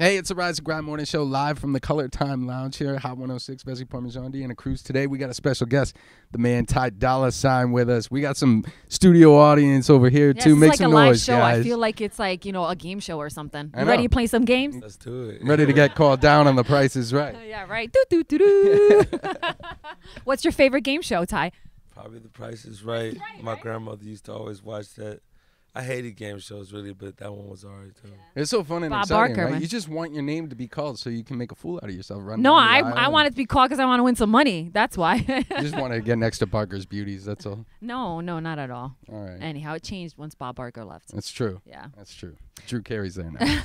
Hey, it's the Rise and Grind Morning Show live from the Color Time Lounge here at Hot 106, Vezzy, Parmesan, Deanna, Cruz. Today we got a special guest, the man Dolla with us. We got some studio audience over here too. Make some noise, noise, show. guys. I feel like it's like, you know, a game show or something. I You know. ready to play some games? Let's do it. Ready to get called down on the Price is Right. Yeah, right. Do, do, do, do. What's your favorite game show, Ty? Probably The Price is Right. My grandmother used to always watch that. I hated game shows really, but that one was alright too. It's so fun and Bob exciting, Barker, right? man. You just want your name to be called so you can make a fool out of yourself. Running No, down the I aisle want it to be called because I want to win some money. That's why. You just want to get next to Barker's beauties. That's all. No, not at all. All right. Anyhow, it changed once Bob Barker left. That's true. Yeah. That's true. Drew Carey's there now.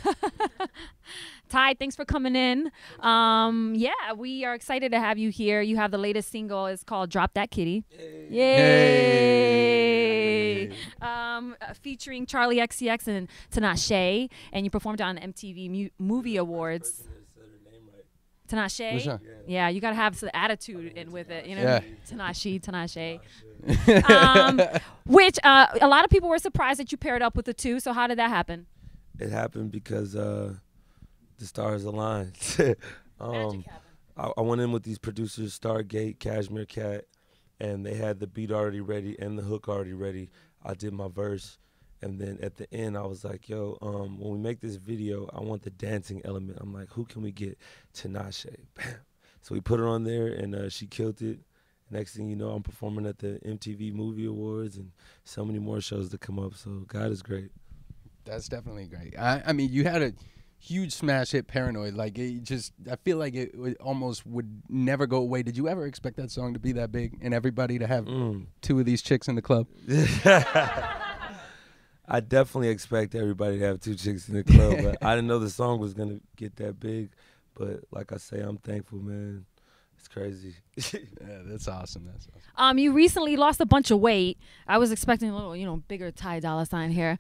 Ty, thanks for coming in. Yeah, we are excited to have you here. You have the latest single. It's called Drop That Kitty. Yay! Featuring Charlie XCX and Tinashe, and you performed on the MTV Movie Awards. Tinashe? What's that? Yeah, you got to have some attitude in with it, you know? Yeah. Tinashe. Which a lot of people were surprised that you paired up with the two, so how did that happen? It happened because the stars aligned. Magic happened. I went in with these producers, Stargate, Cashmere Cat, and they had the beat already ready and the hook already ready. I did my verse, and then at the end I was like, yo, when we make this video, I want the dancing element. I'm like, who can we get? Tinashe. Bam. So we put her on there, and she killed it. Next thing you know, I'm performing at the MTV Movie Awards and so many more shows to come up. So God is great. That's definitely great. I mean, you had a huge smash hit, Paranoid. Like, it just, I feel like it almost would never go away. Did you ever expect that song to be that big and everybody to have two of these chicks in the club? I definitely expect everybody to have two chicks in the club, but I didn't know the song was going to get that big. But like I say, I'm thankful, man. It's crazy. Yeah, that's awesome. That's awesome. You recently lost a bunch of weight. I was expecting a little, you know, bigger Ty Dolla Sign here.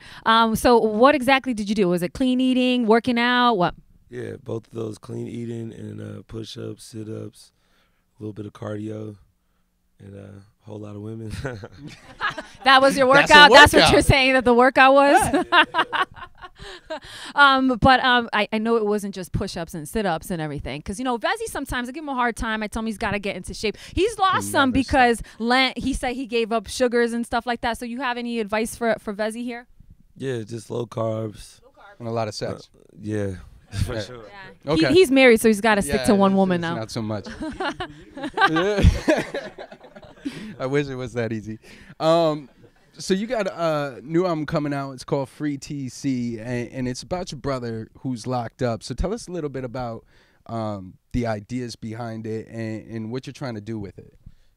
So what exactly did you do? Was it clean eating, working out, what? Yeah, both of those, clean eating and push-ups, sit-ups, a little bit of cardio, and a whole lot of women. That was your That's workout? a That's what workout. you're saying that the workout was? I know it wasn't just push-ups and sit-ups and everything. Because, you know, Vezzy sometimes, I give him a hard time. I tell him he's got to get into shape. He's lost some never because he said he gave up sugars and stuff like that. So you have any advice for Vezzy here? Yeah, just low carbs. And a lot of sex. Yeah, for Yeah. sure. Yeah. Okay. He's married, so he's got to stick to one woman it's now. Not so much. I wish it was that easy. So you got a new album coming out. It's called Free TC, and it's about your brother who's locked up. So tell us a little bit about the ideas behind it and what you're trying to do with it.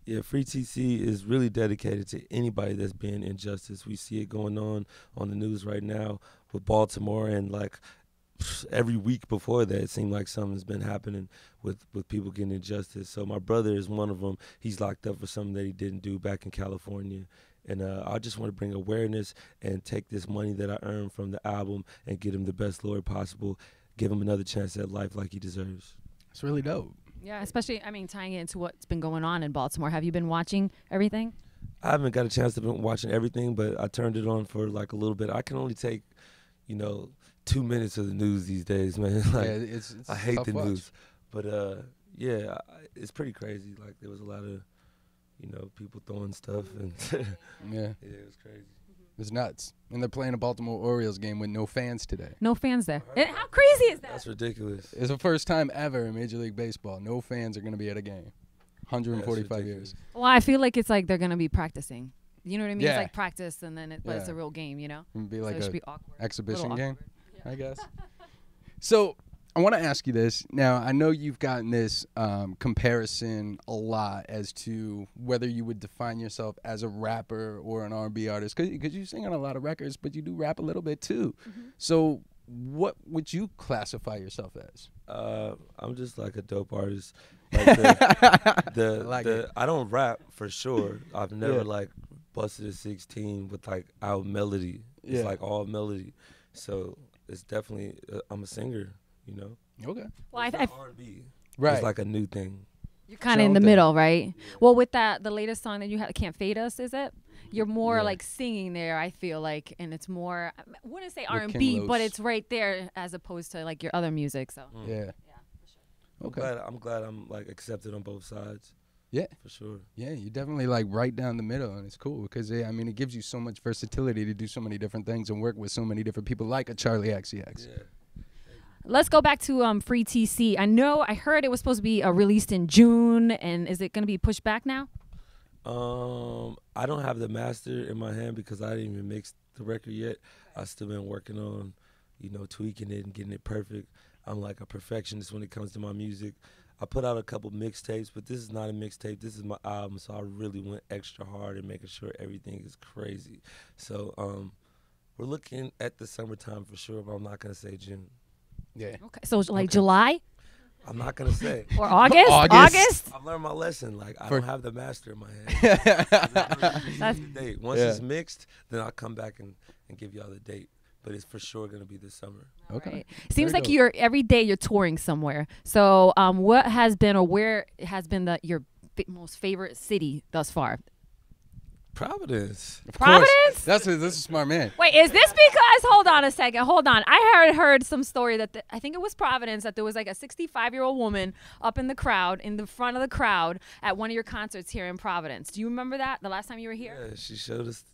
Yeah, Free TC is really dedicated to anybody that's being injustice. We see it going on the news right now with Baltimore, and like every week before that, it seemed like something's been happening with people getting injustice. So my brother is one of them. He's locked up for something that he didn't do back in California. And I just want to bring awareness and take this money that I earned from the album and get him the best lawyer possible, give him another chance at life like he deserves. It's really dope. Yeah, especially, I mean, tying it into what's been going on in Baltimore. Have you been watching everything? I haven't got a chance to be watching everything, but I turned it on for like a little bit. I can only take, 2 minutes of the news these days, man. Like, Yeah, it's I hate tough the watch. news. But yeah, it's pretty crazy. Like, there was a lot of, people throwing stuff, and Yeah, it was crazy. it's nuts. And they're playing a Baltimore Orioles game with no fans today. No fans there. How crazy is that? That's ridiculous. It's the first time ever in Major League Baseball. No fans are going to be at a game. 145 That's years. Well, I feel like it's like they're going to be practicing. You know what I mean? Yeah. It's like practice, and then but it's Yeah. a real game, you know? It'd be So like it should a be awkward. exhibition Little game, awkward. I guess. So I want to ask you this. Now, I know you've gotten this comparison a lot as to whether you would define yourself as a rapper or an R&B artist, because you sing on a lot of records, but you do rap a little bit too. So what would you classify yourself as? I'm just like a dope artist. Like I don't rap for sure. I've never like busted a 16 with like out melody. It's like all melody. So it's definitely I'm a singer, Okay. Well, It's not R&B. Right. It's like a new thing. you're kind of in the Show them. middle, right? Well, with the latest song that you had, Can't Fade Us, is it? You're more Yeah. like singing there, I feel like, and it's more, I wouldn't say With R&B, King but Los. it's right there as opposed to like your other music. So Yeah. yeah, for sure. Okay. I'm glad I'm like accepted on both sides. Yeah. For sure. Yeah, you're definitely like right down the middle, and it's cool because I mean, it gives you so much versatility to do so many different things and work with so many different people, like a Charlie XCX. Yeah. Let's go back to Free TC. I heard it was supposed to be released in June, and is it going to be pushed back now? I don't have the master in my hand because I didn't even mix the record yet. I still been working on, tweaking it and getting it perfect. I'm like a perfectionist when it comes to my music. I put out a couple mixtapes, but this is not a mixtape. This is my album, so I really went extra hard in making sure everything is crazy. So we're looking at the summertime for sure, but I'm not gonna say June. Yeah. Okay, so like July I'm not gonna say. or August? August. I've learned my lesson. Like I For- don't have the master in my hand. That's- The date. Once Yeah. it's mixed, then I'll come back and give y'all the date. But it's for sure gonna be this summer. Okay. Right. Seems Very like dope. you're every day you're touring somewhere. So what has been or where has been your most favorite city thus far? Providence. Of Providence? course. That's a smart man. Wait, is this because? Hold on a second. Hold on. I heard some story that I think it was Providence that there was like a 65-year-old woman up in the crowd, in the front of the crowd at one of your concerts here in Providence. Do you remember that? The last time you were here? Yeah, she showed us.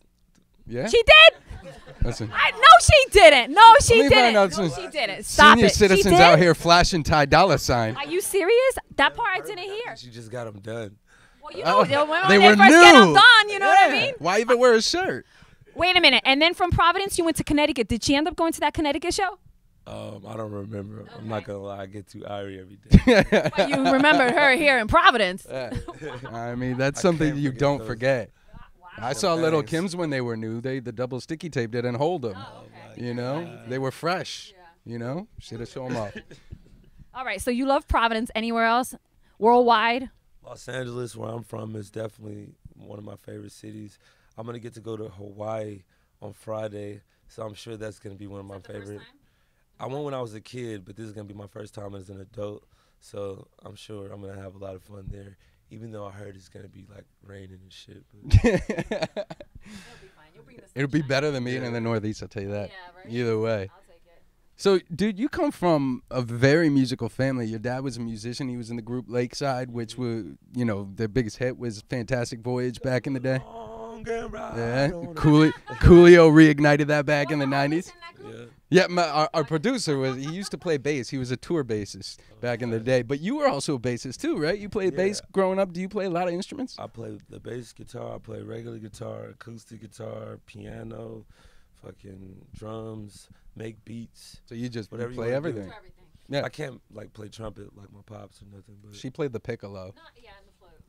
Yeah. She did? Listen. No, she didn't. No, she Let me find didn't. out No, some she didn't. Stop Senior it. She citizens did? out here flashing Dolla sign. Are you serious? That part I didn't hear. She just got them done. Well, you know, when they they were first get them new. done, you know what I Yeah. mean? Why even wear a shirt? Wait a minute. And then from Providence, you went to Connecticut. Did she end up going to that Connecticut show? I don't remember. I'm not gonna lie. I get too irie every day. But you remembered her here in Providence. I mean, that's I something can't you forget don't those. forget. I saw The Little bangs. Kim's when they were new. The double sticky tape didn't hold them. You know, they were fresh. You know, should have shown them off. All right. So you love Providence. Anywhere else? Worldwide? Los Angeles, where I'm from, is definitely one of my favorite cities. I'm gonna get to go to Hawaii on Friday, so I'm sure that's gonna be one of my favorite. I went when I was a kid, but this is gonna be my first time as an adult, so I'm sure I'm gonna have a lot of fun there. Even though I heard it's gonna be like raining and shit. But It'll be better than being in the Northeast, I'll tell you that. Yeah, right? Either way. I'll take it. So, dude, you come from a very musical family. Your dad was a musician. He was in the group Lakeside, which was, their biggest hit was Fantastic Voyage back in the day. Yeah, Coolio reignited that back in the 90s. Yeah. Yeah, our producer he used to play bass. He was a tour bassist back in the day. But you were also a bassist too, right? You played bass growing up. Do you play a lot of instruments? I play the bass guitar, I play regular guitar, acoustic guitar, piano, fucking drums, make beats. So you just Whatever you play wanna everything. do. Yeah. I can't like play trumpet like my pops or nothing, but She played the piccolo. oh,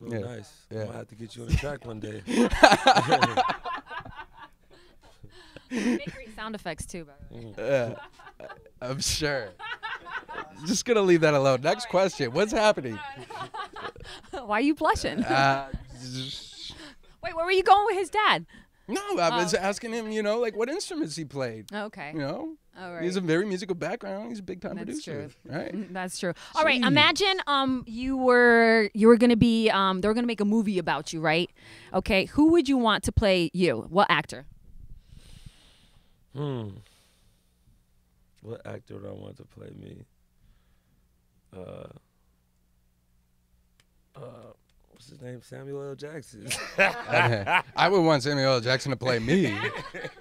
Yeah. nice. Yeah. I'm gonna have to get you on the track one day. Make great sound effects too, by the way. Yeah, I'm sure. Just gonna leave that alone. Next question. What's happening? Why are you blushing? Just- Wait, where were you going with his dad? no, I was asking him, like what instruments he played. Okay. All All He has right. a very musical background. He's a big time That's producer. true. Right? That's true. All right. Jeez. Imagine you were gonna be they were gonna make a movie about you, right? Okay. Who would you want to play you? What actor? What actor would I want to play me? What's his name? Samuel L. Jackson. I would want Samuel L. Jackson to play me.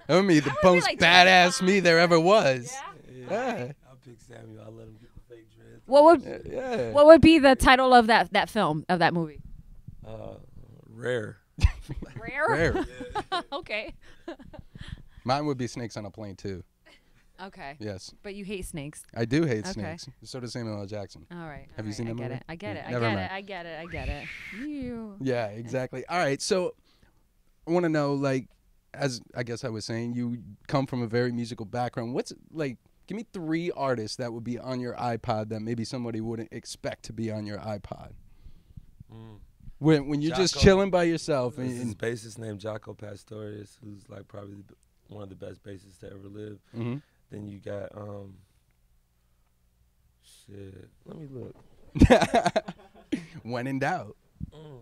That would be the would be most like badass me there ever was. Yeah. I'll pick Samuel. I'll let him get the fake dreads. What would be the title of that film of that movie? Rare. Rare. Rare. Okay. Mine would be Snakes on a Plane too. Okay. Yes. But you hate snakes. I do hate Okay. snakes. So does Samuel L. Jackson. All right. Have you seen that I get movie? it. I get it. Never mind. I get it. You. Yeah, exactly. All right. So I want to know, like, as I guess I was saying, you come from a very musical background. What's like? Give me 3 artists that would be on your iPod that maybe somebody wouldn't expect to be on your iPod. When you're just Jocko. chilling by yourself There's this and bassist named Jaco Pastorius, who's like probably one of the best bassists to ever live. Mhm. Then you got shit. Let me look. when in doubt,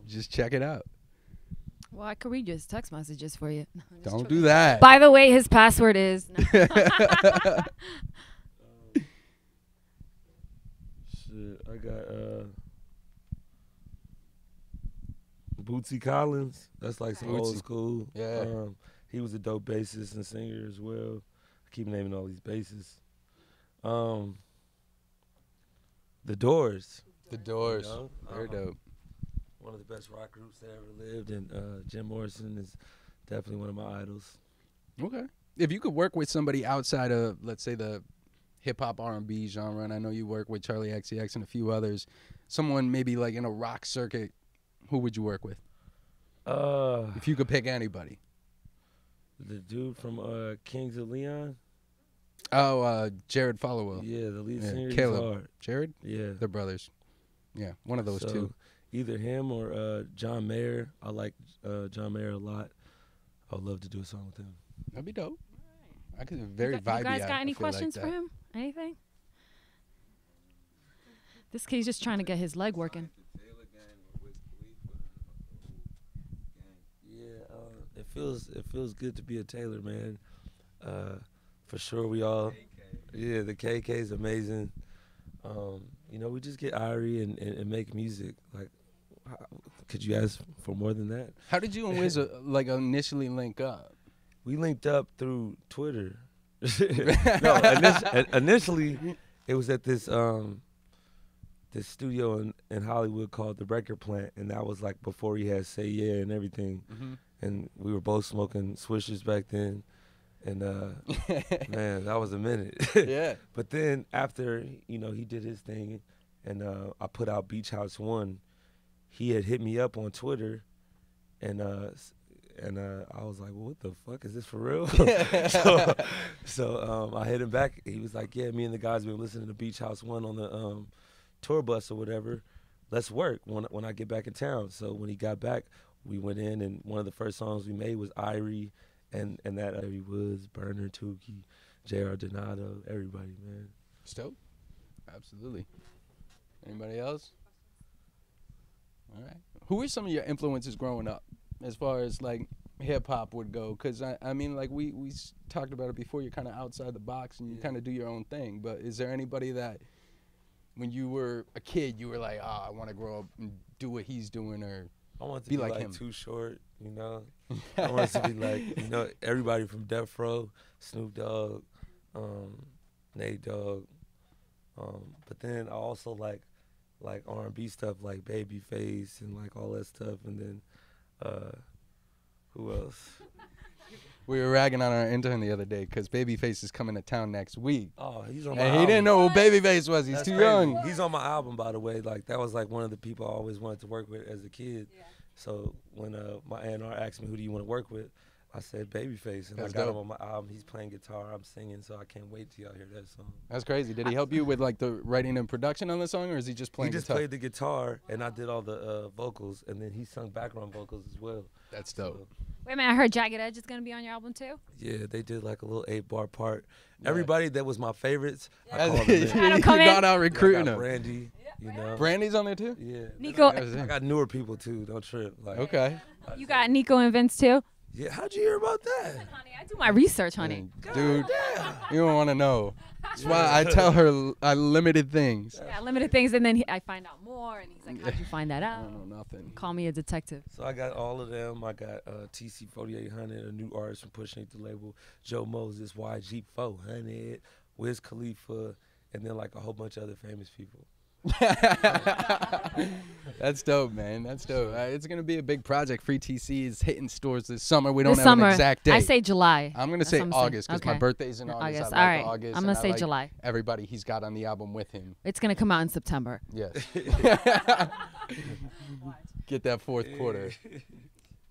just check it out. Well, I could read his text messages for you. No, I'm just Don't joking. do that. By the way, his password is. Shit, I got Bootsy Collins. That's like some old Bootsy. school. Yeah. He was a dope bassist and singer as well. I keep naming all these bassists. The Doors. The Doors. You know? They're dope. One of the best rock groups that ever lived, and Jim Morrison is definitely one of my idols. Okay. If you could work with somebody outside of, let's say, the hip-hop R&B genre, and I know you work with Charlie XCX and a few others, someone maybe like in a rock circuit, who would you work with? If you could pick anybody. The dude from Kings of Leon. Oh, Jared Followell. Yeah, the lead Yeah, singer. He's Caleb. hard. Jared? Yeah. They're brothers. Yeah, one of those So, two. Either him or John Mayer. I like John Mayer a lot. I would love to do a song with him. That'd be dope. I could very vibey. You guys got I any feel like questions that. for him? Anything? This kid's just trying to get his leg working. Yeah, it feels good to be a Taylor, man. For sure, we all. Yeah, the KK is amazing. You know, we just get irie and make music. Like, could you ask for more than that? How did you and Wiz like initially link up? We linked up through Twitter. No, initially it was at this studio in Hollywood called the Record Plant, and that was like before he had Say Yeah and everything. Mm-hmm. And we were both smoking swishers back then, and man, that was a minute. Yeah. But then after he did his thing, and I put out Beach House 1, he had hit me up on Twitter, and I was like, well, what the fuck, is this for real? so I hit him back. He was like, yeah, me and the guys been listening to Beach House 1 on the tour bus or whatever. Let's work when I get back in town. So when he got back, we went in, and one of the first songs we made was Irie, and that Irie Woods, Burner, Tukey, J.R. Donato, everybody, man. Dope. Absolutely. Anybody else? All right. Who were some of your influences growing up, as far as like hip hop would go? Because I mean, like we talked about it before. You're kind of outside the box and you kind of do your own thing. But is there anybody that, when you were a kid, you were like, I want to grow up and do what he's doing, or I want to be be like like him? Too Short, you know. I want to be like, everybody from Death Row, Snoop Dogg, Nate Dogg. But then I also like R&B stuff, like Babyface and like all that stuff. And then who else? We were ragging on our intern the other day because Babyface is coming to town next week. Oh, he's on my And album. he didn't know who Babyface was. He's That's too crazy. young. He's on my album, by the way. Like, that was like one of the people I always wanted to work with as a kid. Yeah. So when my A&R asked me, who do you want to work with, I said Babyface, and That's I got dope. him on my album. He's playing guitar, I'm singing, so I can't wait till y'all hear that song. That's crazy. Did he help you with like the writing and production on the song, or is he just playing He just guitar? played the guitar, and I did all the vocals, and then he sung background vocals as well. That's dope. So, Wait a minute, I heard Jagged Edge is going to be on your album too? yeah, they did like a little 8-bar part. Yeah. Everybody that was my favorites, I That's- called them you in. Had him come in? got out I recruiting got him. Brandy, you know. Brandy's on there too? Yeah. Nico, I got newer people too. Don't trip. Like, Okay. you got Nico and Vince too? yeah. How'd you hear about that? Honey, I do my research, honey. Dude, you don't want to know. That's why I tell her I limited things. Yeah, limited things, and then I find out more, and he's like, how'd you find that I out? don't know nothing. Call me a detective. So I got all of them. I got TC 4800, a new artist from Pushing the label. Joe Moses, YG 400, Wiz Khalifa, and then like a whole bunch of other famous people. That's dope, man. That's dope. It's gonna be a big project. Free TC is hitting stores this summer. We don't This have summer, an exact date. I say July. I'm gonna That's say what I'm saying. August because my Okay. birthday's in August. August. I like All right. August, I'm gonna and I say like July. Everybody he's got on the album with him. It's gonna come out in September. Yes. Get that fourth quarter.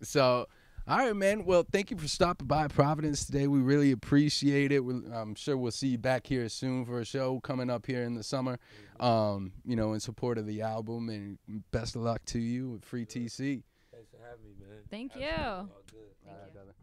So, all right, man. Well, thank you for stopping by Providence today. We really appreciate it. I'm sure we'll see you back here soon for a show coming up here in the summer, in support of the album. And best of luck to you with Free TC. Thanks for having me, man. Thank you. All good. All right, brother.